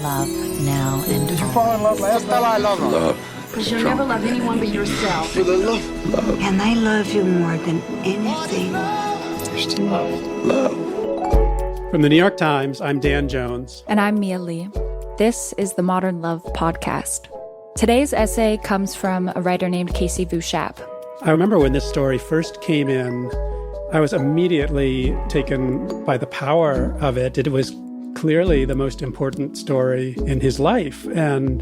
love now and Did you fall in love last night? I love her. Love. Because you'll never love anyone but yourself. For the love. And I love you more than anything. There's still love. From the New York Times, I'm Dan Jones. And I'm Mia Lee. This is the Modern Love Podcast. Today's essay comes from a writer named Kacey Vu Shap. I remember when this story first came in, I was immediately taken by the power of it. It was clearly the most important story in his life. And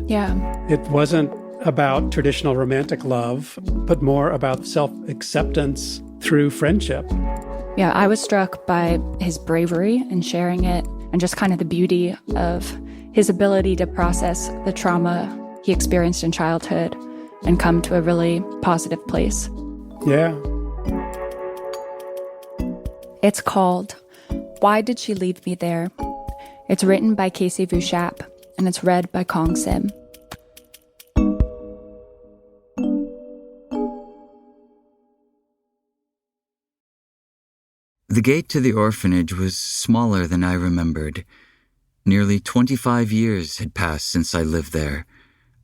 it wasn't about traditional romantic love, but more about self-acceptance through friendship. Yeah, I was struck by his bravery in sharing it and just kind of the beauty of his ability to process the trauma he experienced in childhood and come to a really positive place. Yeah. It's called Why Did She Leave Me There? It's written by Kacey Vu Shap, and it's read by Kong Sim. The gate to the orphanage was smaller than I remembered. Nearly 25 years had passed since I lived there.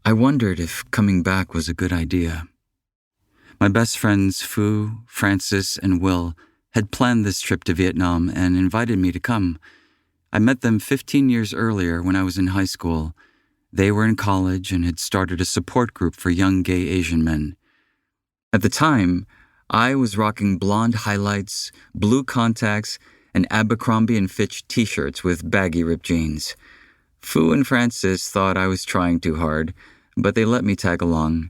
I wondered if coming back was a good idea. My best friends Fu, Francis, and Will had planned this trip to Vietnam and invited me to come. I met them 15 years earlier when I was in high school. They were in college and had started a support group for young gay Asian men. At the time, I was rocking blonde highlights, blue contacts, and Abercrombie & Fitch t-shirts with baggy ripped jeans. Fu and Francis thought I was trying too hard, but they let me tag along.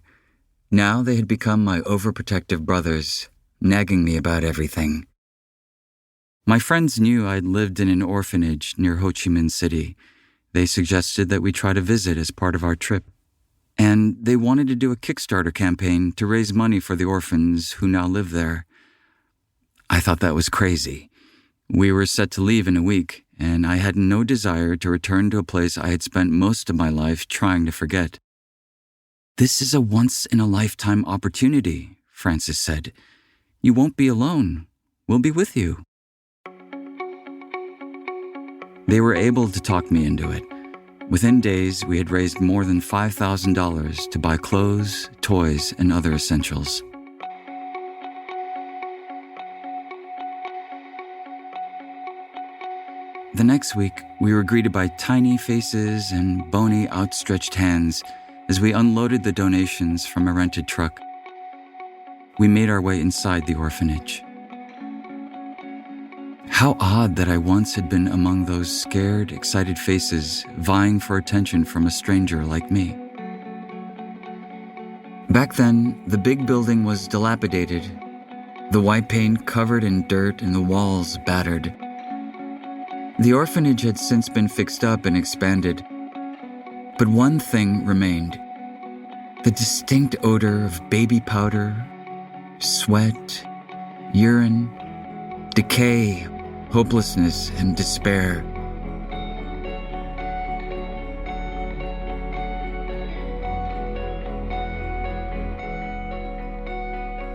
Now they had become my overprotective brothers, nagging me about everything. My friends knew I'd lived in an orphanage near Ho Chi Minh City. They suggested that we try to visit as part of our trip. And they wanted to do a Kickstarter campaign to raise money for the orphans who now live there. I thought that was crazy. We were set to leave in a week, and I had no desire to return to a place I had spent most of my life trying to forget. "This is a once-in-a-lifetime opportunity," Francis said. "You won't be alone. We'll be with you." They were able to talk me into it. Within days, we had raised more than $5,000 to buy clothes, toys, and other essentials. The next week, we were greeted by tiny faces and bony, outstretched hands as we unloaded the donations from a rented truck. We made our way inside the orphanage. How odd that I once had been among those scared, excited faces vying for attention from a stranger like me. Back then, the big building was dilapidated, the white paint covered in dirt and the walls battered. The orphanage had since been fixed up and expanded, but one thing remained: the distinct odor of baby powder, sweat, urine, decay, hopelessness, and despair.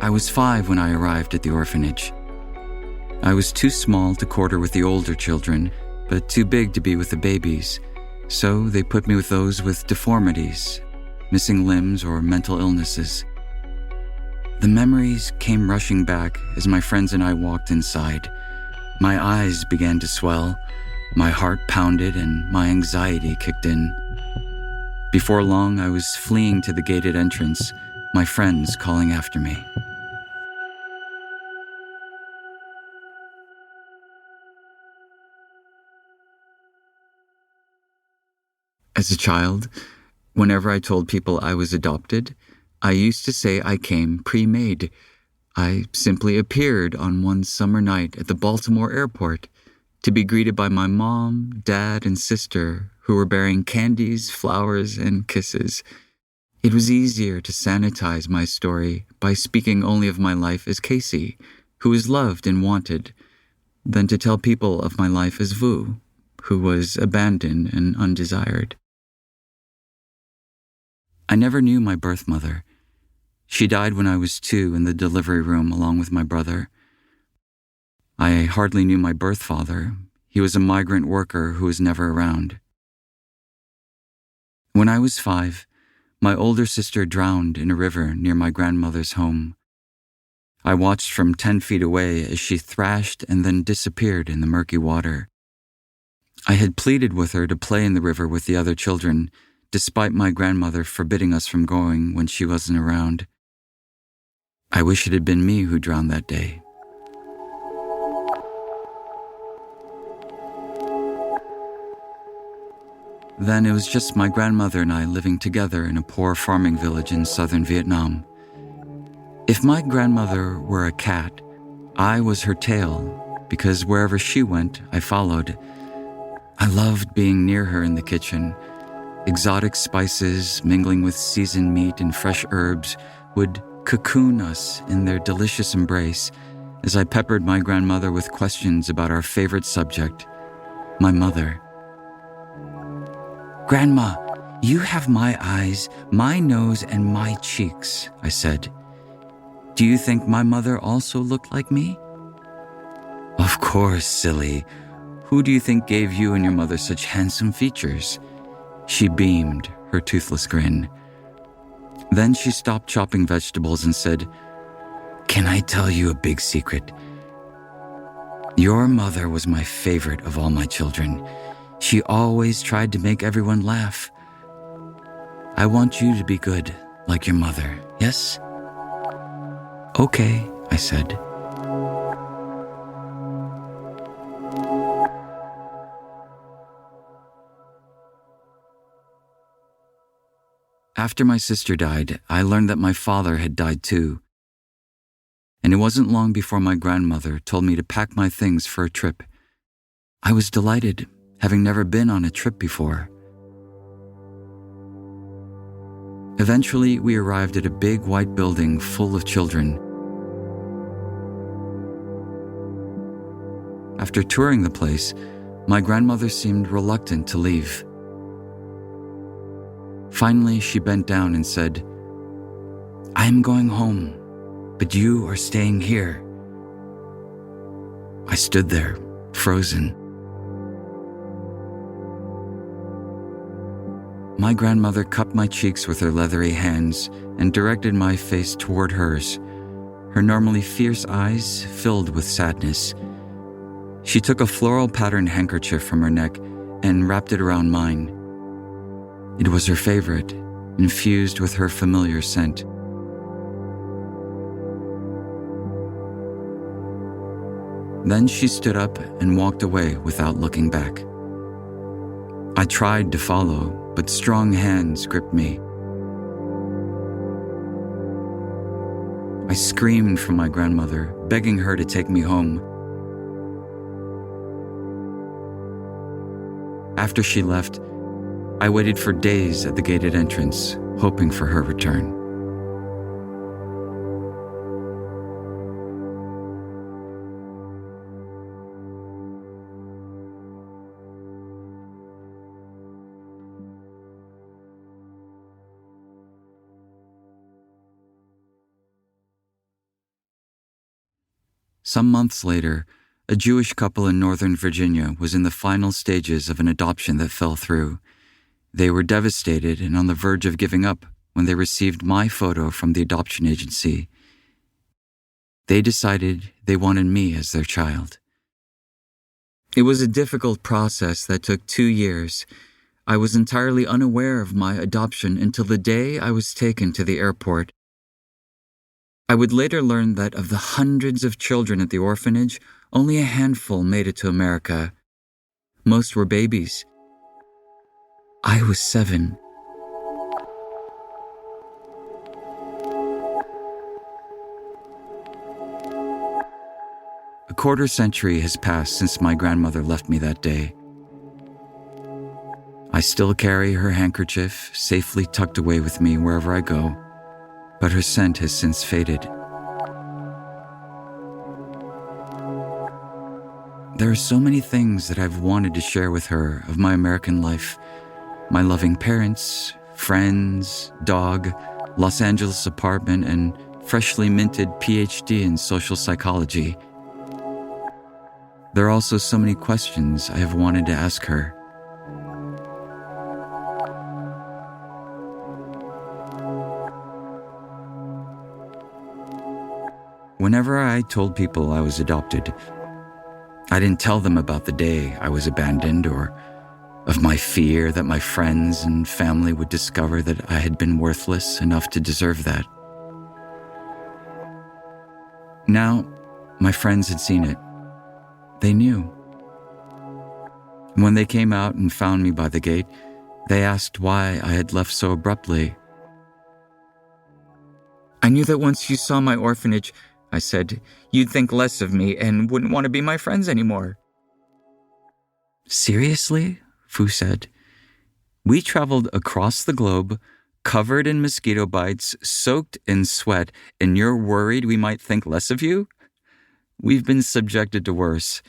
I was 5 when I arrived at the orphanage. I was too small to quarter with the older children, but too big to be with the babies, so they put me with those with deformities, missing limbs, or mental illnesses. The memories came rushing back as my friends and I walked inside. My eyes began to swell, my heart pounded, and my anxiety kicked in. Before long, I was fleeing to the gated entrance, my friends calling after me. As a child, whenever I told people I was adopted, I used to say I came premade. I simply appeared on one summer night at the Baltimore airport to be greeted by my mom, dad, and sister who were bearing candies, flowers, and kisses. It was easier to sanitize my story by speaking only of my life as Kacey, who was loved and wanted, than to tell people of my life as Vu, who was abandoned and undesired. I never knew my birth mother. She died when I was 2 in the delivery room along with my brother. I hardly knew my birth father. He was a migrant worker who was never around. When I was 5, my older sister drowned in a river near my grandmother's home. I watched from 10 feet away as she thrashed and then disappeared in the murky water. I had pleaded with her to play in the river with the other children, despite my grandmother forbidding us from going when she wasn't around. I wish it had been me who drowned that day. Then it was just my grandmother and I living together in a poor farming village in southern Vietnam. If my grandmother were a cat, I was her tail, because wherever she went, I followed. I loved being near her in the kitchen. Exotic spices, mingling with seasoned meat and fresh herbs, would cocoon us in their delicious embrace as I peppered my grandmother with questions about our favorite subject, my mother. "Grandma, you have my eyes, my nose, and my cheeks," I said. "Do you think my mother also looked like me?" "Of course, silly. Who do you think gave you and your mother such handsome features?" She beamed, her toothless grin. Then she stopped chopping vegetables and said, "Can I tell you a big secret? Your mother was my favorite of all my children. She always tried to make everyone laugh. I want you to be good, like your mother, yes?" "Okay," I said. After my sister died, I learned that my father had died too. And it wasn't long before my grandmother told me to pack my things for a trip. I was delighted, having never been on a trip before. Eventually, we arrived at a big white building full of children. After touring the place, my grandmother seemed reluctant to leave. Finally, she bent down and said, "I am going home, but you are staying here." I stood there, frozen. My grandmother cupped my cheeks with her leathery hands and directed my face toward hers, her normally fierce eyes filled with sadness. She took a floral patterned handkerchief from her neck and wrapped it around mine. It was her favorite, infused with her familiar scent. Then she stood up and walked away without looking back. I tried to follow, but strong hands gripped me. I screamed for my grandmother, begging her to take me home. After she left, I waited for days at the gated entrance, hoping for her return. Some months later, a Jewish couple in Northern Virginia was in the final stages of an adoption that fell through. They were devastated and on the verge of giving up when they received my photo from the adoption agency. They decided they wanted me as their child. It was a difficult process that took 2 years. I was entirely unaware of my adoption until the day I was taken to the airport. I would later learn that of the hundreds of children at the orphanage, only a handful made it to America. Most were babies. I was 7. A quarter century has passed since my grandmother left me that day. I still carry her handkerchief safely tucked away with me wherever I go, but her scent has since faded. There are so many things that I've wanted to share with her of my American life. My loving parents, friends, dog, Los Angeles apartment, and freshly minted PhD in social psychology. There are also so many questions I have wanted to ask her. whenever I told people I was adopted, I didn't tell them about the day I was abandoned or of my fear that my friends and family would discover that I had been worthless enough to deserve that. Now, my friends had seen it. They knew. When they came out and found me by the gate, they asked why I had left so abruptly. "I knew that once you saw my orphanage," I said, "you'd think less of me and wouldn't want to be my friends anymore." "Seriously?" Fu said. "We traveled across the globe, covered in mosquito bites, soaked in sweat, and you're worried we might think less of you? We've been subjected to worse.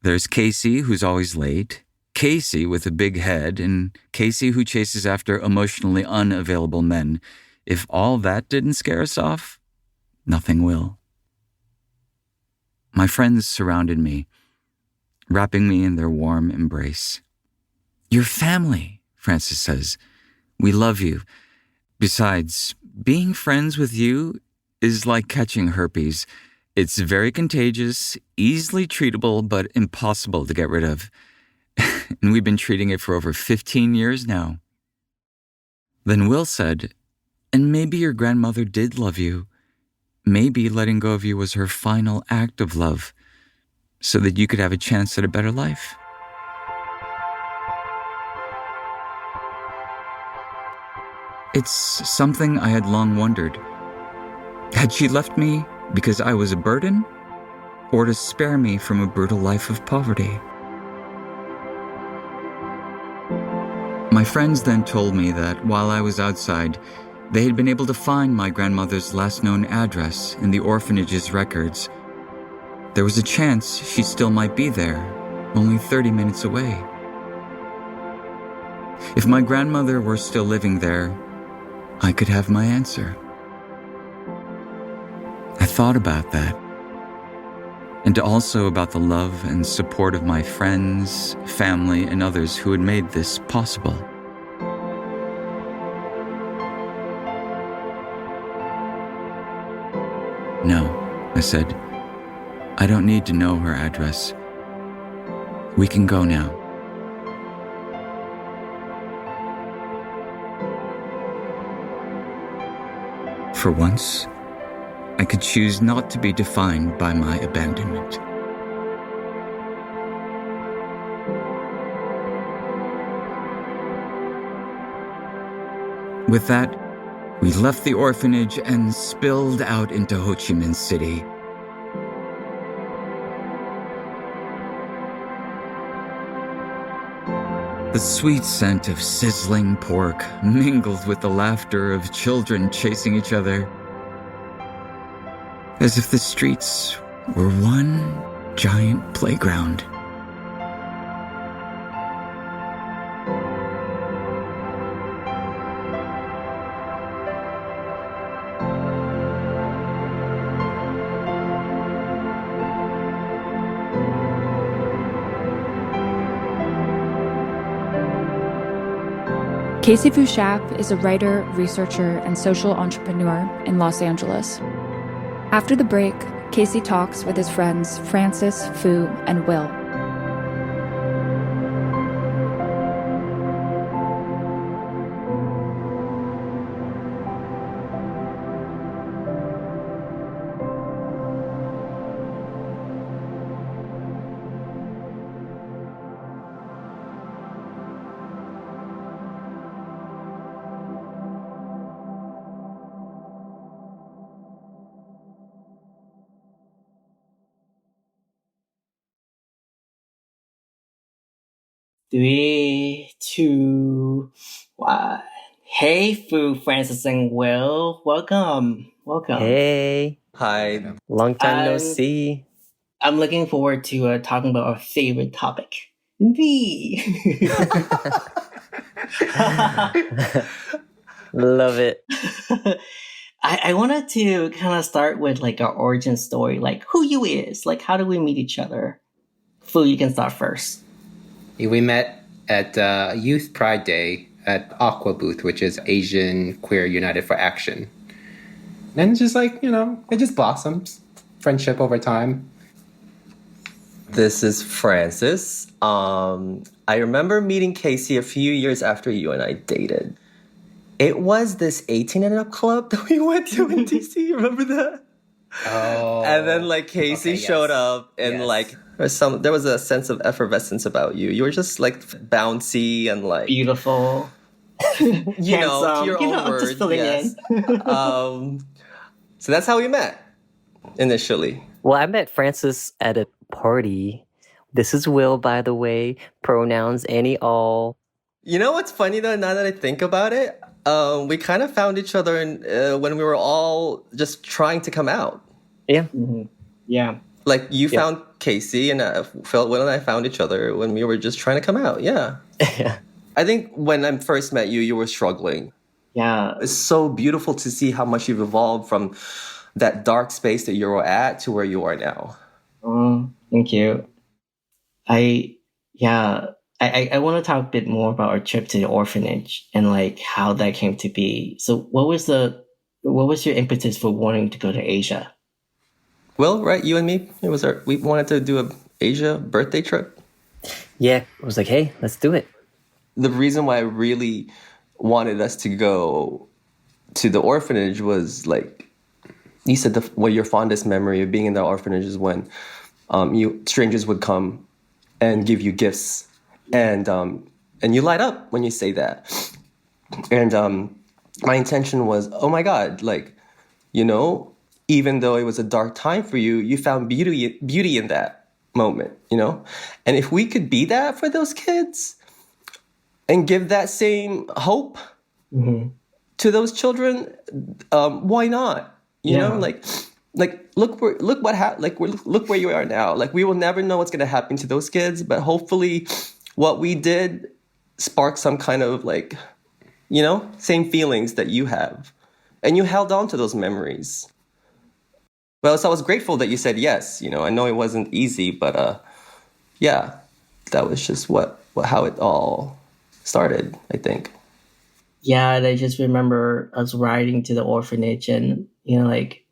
There's Kacey, who's always late, Kacey with a big head, and Kacey who chases after emotionally unavailable men. If all that didn't scare us off, nothing will." My friends surrounded me, wrapping me in their warm embrace. "You're family," Francis says. "We love you. Besides, being friends with you is like catching herpes. It's very contagious, easily treatable, but impossible to get rid of. And we've been treating it for over 15 years now." Then Will said, "And maybe your grandmother did love you. Maybe letting go of you was her final act of love, so that you could have a chance at a better life." It's something I had long wondered. Had she left me because I was a burden, or to spare me from a brutal life of poverty? My friends then told me that while I was outside, they had been able to find my grandmother's last known address in the orphanage's records. There was a chance she still might be there, only 30 minutes away. If my grandmother were still living there, I could have my answer. I thought about that, and also about the love and support of my friends, family, and others who had made this possible. "No," I said, "I don't need to know her address. We can go now." For once, I could choose not to be defined by my abandonment. With that, we left the orphanage and spilled out into Ho Chi Minh City. The sweet scent of sizzling pork mingled with the laughter of children chasing each other, as if the streets were one giant playground. Kacey Vu Shap is a writer, researcher, and social entrepreneur in Los Angeles. After the break, Kacey talks with his friends Francis, Fu, and Will. Three, two, one. Hey, Fu, Francis, and Will. Welcome. Hey. Hi. Long time no see. I'm looking forward to talking about our favorite topic. The. Love it. I wanted to kind of start with like our origin story, like who you is, like how do we meet each other? Fu, you can start first. We met at Youth Pride Day at Aqua Booth, which is Asian Queer United for Action. And just like, it just blossoms. friendship over time? This is Francis. I remember meeting Kacey a few years after you and I dated. It was this 18 and up club that we went to in DC. Remember that? Oh. And then like Kacey showed up and like there was a sense of effervescence about you. You were just like bouncy and like beautiful. You know, to your own I'm words. just filling in. So that's how we met initially. Well, I met Francis at a party. This is Will, by the way. Pronouns any, all. You know what's funny though? Now that I think about it, we kind of found each other when we were all just trying to come out. Yeah. Mm-hmm. Yeah. Like you found Kacey and Will and I found each other when we were just trying to come out. Yeah. I think when I first met you, you were struggling. Yeah. It's so beautiful to see how much you've evolved from that dark space that you were at to where you are now. Thank you. I want to talk a bit more about our trip to the orphanage and like how that came to be. So what was your impetus for wanting to go to Asia? Well, right, you and me, we wanted to do a Asia birthday trip. Yeah, I was like, hey, let's do it. The reason why I really wanted us to go to the orphanage was like, you said what your fondest memory of being in the orphanage is when strangers would come and give you gifts, and you light up when you say that. And my intention was, oh my God, like, you know, even though it was a dark time for you, you found beauty in that moment, you know? And if we could be that for those kids and give that same hope to those children, why not? You know, like look where you are now. Like, we will never know what's going to happen to those kids, but hopefully what we did sparked some kind of like, you know, same feelings that you have, and you held on to those memories. Well, so I was grateful that you said yes. You know, I know it wasn't easy, but yeah, that was just how it all started, I think. Yeah, and I just remember us riding to the orphanage, and you know, like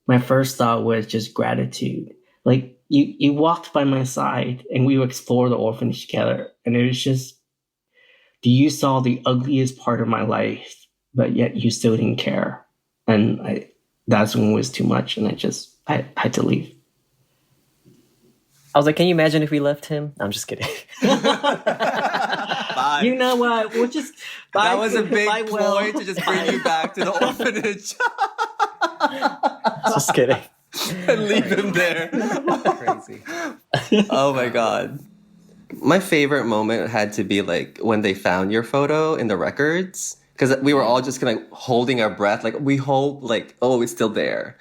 my first thought was just gratitude. Like you walked by my side, and we would explore the orphanage together, and it was just, you saw the ugliest part of my life, but yet you still didn't care, and that's when it was too much, and I had to leave. I was like, can you imagine if we left him? I'm just kidding. Bye. You know what? We'll just... That was a big ploy to just bring you back to the orphanage. Just kidding. And leave him there. Crazy. Oh my God. My favorite moment had to be like when they found your photo in the records. Because we were all just kind of holding our breath. Like, we hope, like, oh, it's still there.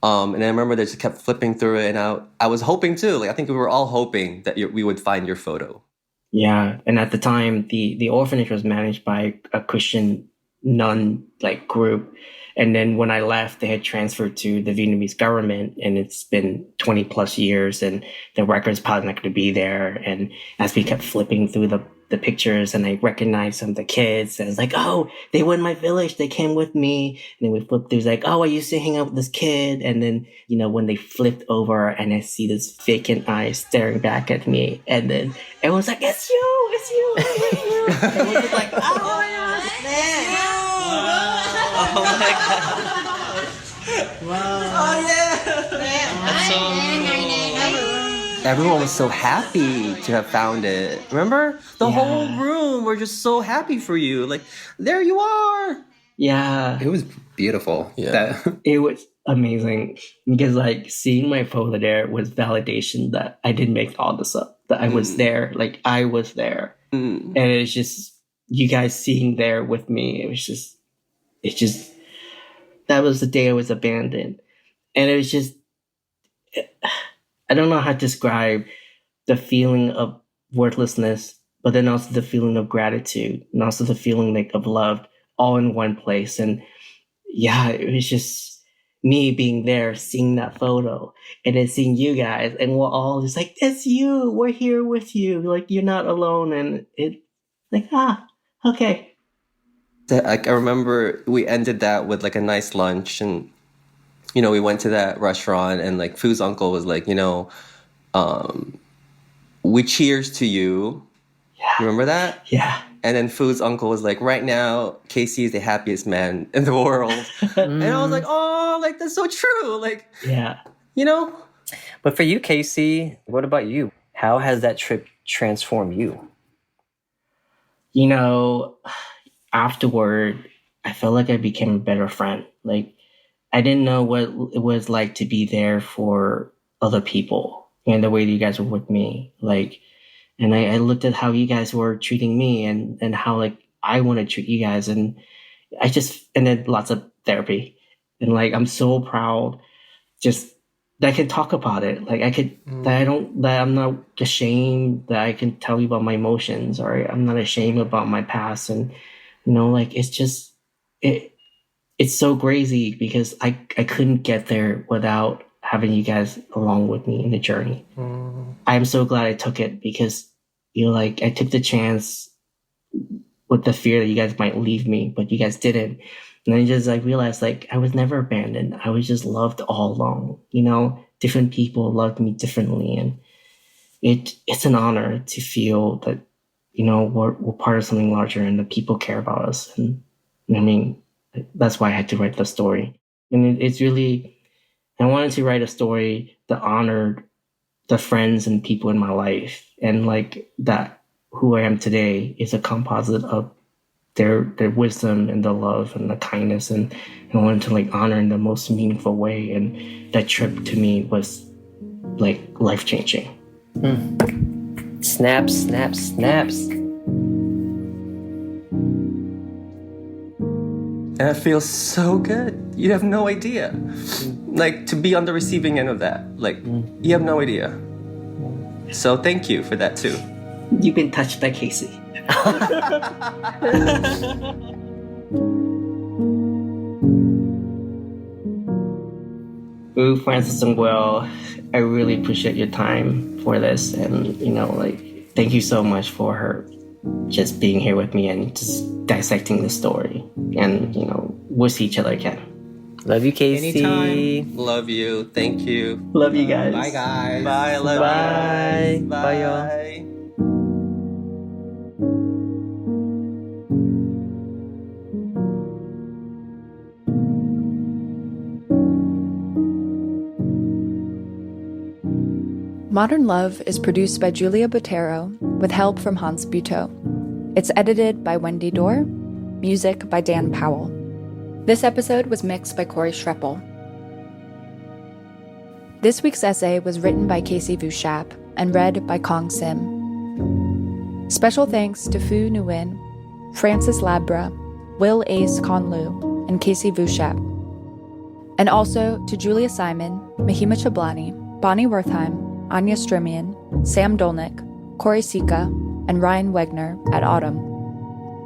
And I remember they just kept flipping through it, and I was hoping too. Like, I think we were all hoping that we would find your photo. Yeah, and at the time, the orphanage was managed by a Christian nun like group, and then when I left, they had transferred to the Vietnamese government, and it's been 20 plus years, and the record's probably not going to be there. And as we kept flipping through the pictures, and I recognized some of the kids, and I was like, oh, they were in my village, they came with me. And then we flipped through, like, oh, I used to hang out with this kid. And then, you know, when they flipped over and I see this vacant eye staring back at me, and then everyone's like, it's you. And we're just like, oh man. Oh my God. Wow. Oh yeah. That's so... Everyone was so happy to have found it. Remember? The whole room were just so happy for you. Like, there you are. Yeah. It was beautiful. Yeah. It was amazing. Because, like, seeing my photo there was validation that I didn't make all this up. That I was there. Like, I was there. And it's just, you guys seeing there with me, it's just, that was the day I was abandoned. And it was just, I don't know how to describe the feeling of worthlessness, but then also the feeling of gratitude, and also the feeling like of love, all in one place. And yeah, it was just me being there, seeing that photo, and then seeing you guys, and we're all just like, "It's you. We're here with you. Like, you're not alone." And it, like, okay. I remember we ended that with like a nice lunch, and we went to that restaurant and like Fu's uncle was like, we cheers to you. Yeah. Remember that? Yeah. And then Fu's uncle was like, right now, Kacey is the happiest man in the world. And I was like, oh, like, that's so true. Like, yeah. But for you, Kacey, what about you? How has that trip transformed you? Afterward, I felt like I became a better friend. Like, I didn't know what it was like to be there for other people and the way that you guys were with me. Like, and I looked at how you guys were treating me and how, like, I want to treat you guys. And and then lots of therapy. And, like, I'm so proud just that I can talk about it. Like, that I'm not ashamed, that I can tell you about my emotions, or I'm not ashamed about my past. And, like, it's just, it's so crazy because I couldn't get there without having you guys along with me in the journey. I'm so glad I took it because, I took the chance with the fear that you guys might leave me, but you guys didn't. And I just realized I was never abandoned. I was just loved all along. Different people loved me differently. And it's an honor to feel that, we're part of something larger and that people care about us. And I mean, that's why I had to write the story. And it's really, I wanted to write a story that honored the friends and people in my life. And that who I am today is a composite of their wisdom and the love and the kindness. And I wanted to honor in the most meaningful way. And that trip to me was life-changing. Snaps, snaps, snaps. And it feels so good. You have no idea. To be on the receiving end of that. You have no idea. So thank you for that too. You've been touched by Kacey. Ooh, Francis and Will, I really appreciate your time for this. And, thank you so much for just being here with me and just dissecting the story. And, we'll see each other again. Love you, Kacey. Anytime. Love you. Thank you. Love you guys. Bye, guys. Bye. I love Bye. you. Bye, y'all. Modern Love is produced by Julia Botero with help from Hans Butow. It's edited by Wendy Dorr, music by Dan Powell. This episode was mixed by Corey Schreppel. This week's essay was written by Kacey Vu Shap and read by Kong Sim. Special thanks to Phu Nguyen, Francis Labra, Will Ace Conlu, and Kacey Vu Shap. And also to Julia Simon, Mahima Chablani, Bonnie Wertheim, Anya Strimian, Sam Dolnick, Corey Sika, and Ryan Wegner at Autumn.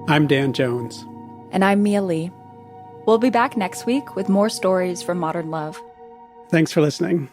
I'm Dan Jones. And I'm Mia Lee. We'll be back next week with more stories from Modern Love. Thanks for listening.